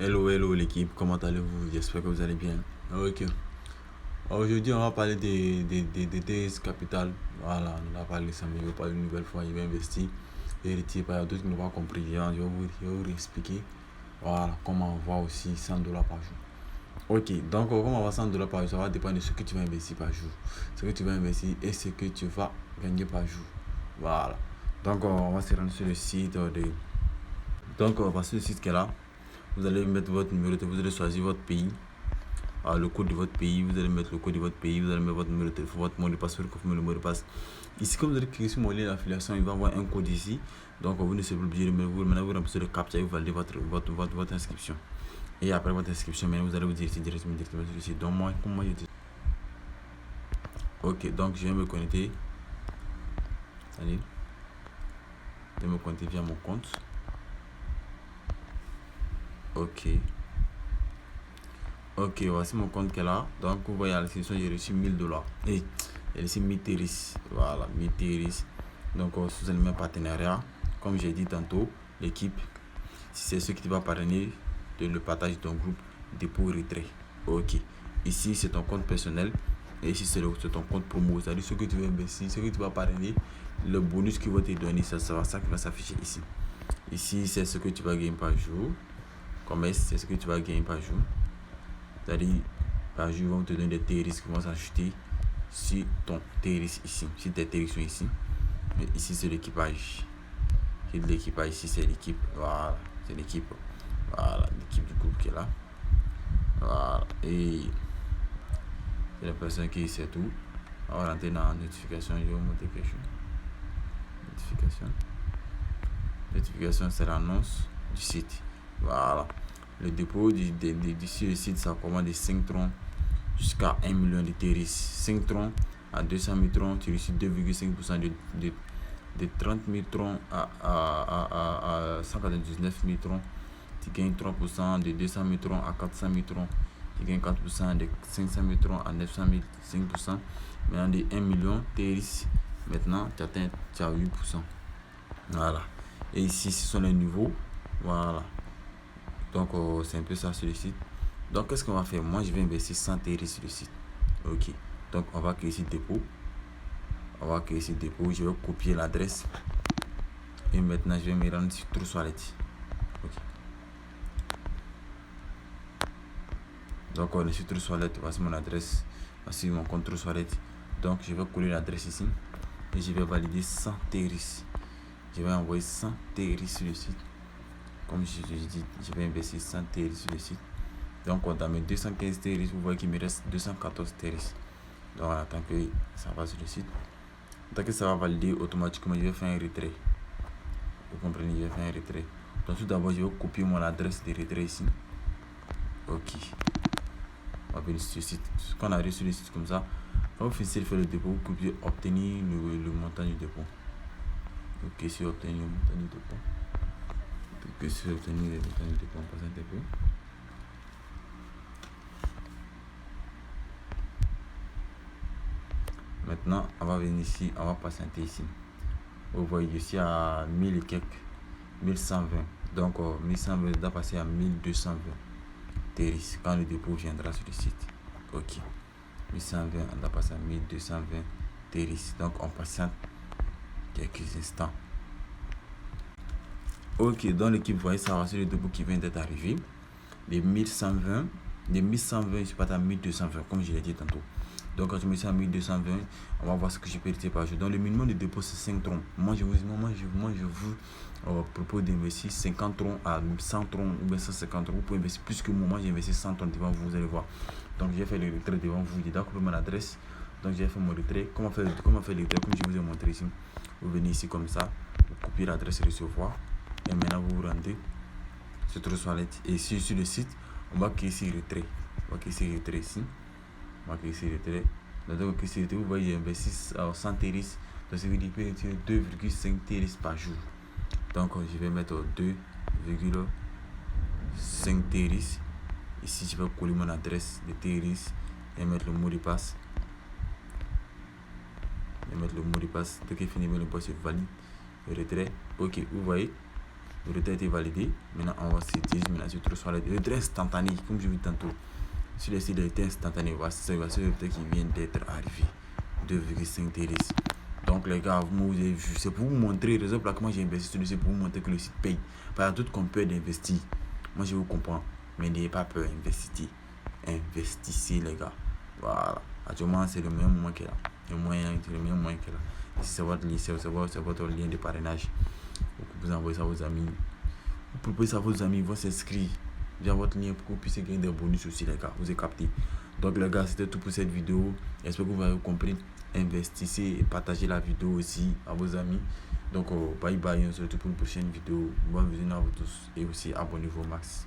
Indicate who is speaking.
Speaker 1: Hello l'équipe, comment allez-vous? J'espère que vous allez bien. Ok. Aujourd'hui, on va parler des TS Capital. Voilà, on a parlé ça, mais je vais parler une nouvelle fois. Je vais investir et retirer par d'autres qui n'ont pas compris. Je vais vous expliquer. Voilà, comment avoir aussi 100 dollars par jour. Ok, donc comment avoir 100 dollars par jour, ça va dépendre de ce que tu vas investir par jour. Ce que tu vas investir et ce que tu vas gagner par jour. Voilà. Donc, on va se rendre sur le site Donc, on va sur le site qui est là. Vous allez mettre votre numéro, vous allez choisir votre pays, le code de votre pays, vous allez mettre le code de votre pays, vous allez mettre votre numéro de téléphone, votre mot de passe, confirmer le mot de passe. Ici, comme vous allez cliquer sur mon lien d'affiliation, il va avoir un code ici. Donc, vous ne serez plus obligé de mettre, maintenant vous remplissez le captcha et vous validez votre inscription. Et après votre inscription, maintenant vous allez vous diriger directement sur le site. Donc, moi, comme moi, ok, donc je vais me connecter. Allez, je vais me connecter via mon compte. Ok, voici mon compte qui est là. Donc, vous voyez à la description, j'ai reçu 1000 dollars. Et j'ai reçu Miteris. Voilà, Miteris. Donc, sous un même partenariat. Comme j'ai dit tantôt, l'équipe, si c'est ce qui va parrainer, de le partage de ton groupe dépôt retrait. Ok. Ici, c'est ton compte personnel. Et ici, c'est ton compte promo. C'est-à-dire ce que tu veux investir, ce que tu vas parrainer, le bonus qui va te donner, ça sera ça qui va s'afficher ici. Ici, c'est ce que tu vas gagner par jour. Comme c'est ce que tu vas gagner par jour. C'est-à-dire, par jour, ils vont te donner des TRX qui vont s'ajouter sur ton TRX ici. Si tes TRX sont ici. Mais ici, c'est l'équipage. C'est de l'équipage. Ici, c'est l'équipe. Voilà. C'est l'équipe. Voilà. L'équipe du groupe qui est là. Voilà. Et c'est la personne qui sait tout. On va rentrer dans la notification. Je vais vous montrer quelque chose. Notification, c'est l'annonce du site. Voilà. Le dépôt sur le site, ça commence de 5 troncs jusqu'à 1 million de TRX. 5 troncs à 200 000 troncs, tu reçois 2,5% de 30 000 troncs à 199 000 troncs. Tu gagnes 3% de 200 000 troncs à 400 000 troncs. Tu gagnes 4% de 500 000 troncs à 900 000, 5%. Maintenant, de 1 million TRX, maintenant, tu as 8%. Voilà. Et ici, ce sont les niveaux. Voilà. Donc, c'est un peu ça sur le site. Donc, qu'est-ce qu'on va faire? Moi, je vais investir 100 TRX sur le site. Ok. Donc, on va créer ici dépôt. Je vais copier l'adresse. Et maintenant, je vais me rendre sur TrueSwallet. Ok. Donc, on est sur TrueSwallet. Voici mon adresse. Voici mon compte TrueSwallet. Donc, je vais coller l'adresse ici. Et je vais valider 100 TRX. Je vais envoyer 100 TRX sur le site. Comme je dis, je vais investir 100 TRX sur le site. Donc, on a mes 215 TRX. Vous voyez qu'il me reste 214 TRX. Donc, tant que ça va sur le site, tant que ça va valider automatiquement, je vais faire un retrait. Vous comprenez, je vais faire un retrait. Donc, tout d'abord, je vais copier mon adresse de retrait ici. Ok. On va venir sur le site. Ce qu'on a reçu sur le site comme ça. Quand vous finissez de faire le dépôt, vous copiez obtenir le montant du dépôt. Ok, sur obtenir le montant du dépôt. Ok, sur obtenir le montant du dépôt, on passe un peu. Maintenant, on va venir ici, on va patienter ici. Vous voyez, je suis à 1000 et quelques, 1120. Donc, 1120 doit passer à 1220 TRX quand le dépôt viendra sur le site. Ok. 1120, on doit passer à 1220 TRX. Donc, on patiente quelques instants. Ok, dans l'équipe, vous voyez, ça va sur le dépôt qui vient d'être arrivé. Les 1120, je suis parti à 1220, comme je l'ai dit tantôt. Donc, quand je me suis à 1220, on va voir ce que je peux retirer par jour. Donc, le minimum de dépôt, c'est 5 troncs. Moi, je vous propose d'investir 50 troncs à 100 troncs ou bien 150 troncs. Vous pouvez investir plus que moi. Moi, j'ai investi 100 troncs devant vous, vous allez voir. Donc, j'ai fait le retrait devant vous. J'ai d'accord mon adresse. Donc, j'ai fait mon retrait. Comment faire le retrait? Comme je vous ai montré ici. Vous venez ici comme ça. Vous copiez l'adresse recevoir. Et maintenant, vous vous rendez sur TrueSwallet. Et sur le site, on va créer ici retrait. On va créer ici retrait ici. On va créer ici retrait. Donc, vous voyez, j'ai investi 100 TRX. Donc, ça veut dire que je peux 2,5 TRX par jour. Donc, je vais mettre 2,5 TRX. Ici, je vais coller mon adresse de TRX et mettre le mot de passe. Dès que je finis, le poste valide. Le retrait. Ok, vous voyez. Le retrait a été validé. Maintenant, on va se dire, maintenant, si tu reçois le retrait instantané, comme je vous dis tantôt. Sur le site de retrait instantané, voici ce retrait qui vient d'être arrivé. 2,5 TRS. Donc, les gars, vous avez vu, c'est pour vous montrer, raison pour laquelle moi j'ai investi sur le site, pour vous montrer que le site paye. Par toute qu'on peut d'investir. Moi, je vous comprends. Mais n'ayez pas peur, investissez, les gars. Voilà. Actuellement, c'est le meilleur moment qu'il y a. C'est le meilleur moyen qu'il y a. Si c'est votre lien, c'est votre lien de parrainage. Vous envoyez ça à vos amis. Vous proposez ça à vos amis, ils vont s'inscrire via votre lien pour que vous puissiez gagner des bonus aussi, les gars. Vous avez capté. Donc, les gars, c'était tout pour cette vidéo. J'espère que vous avez compris. Investissez et partagez la vidéo aussi à vos amis. Donc, bye bye. On se retrouve pour une prochaine vidéo. Bonne visionnage à vous tous et aussi abonnez-vous au max.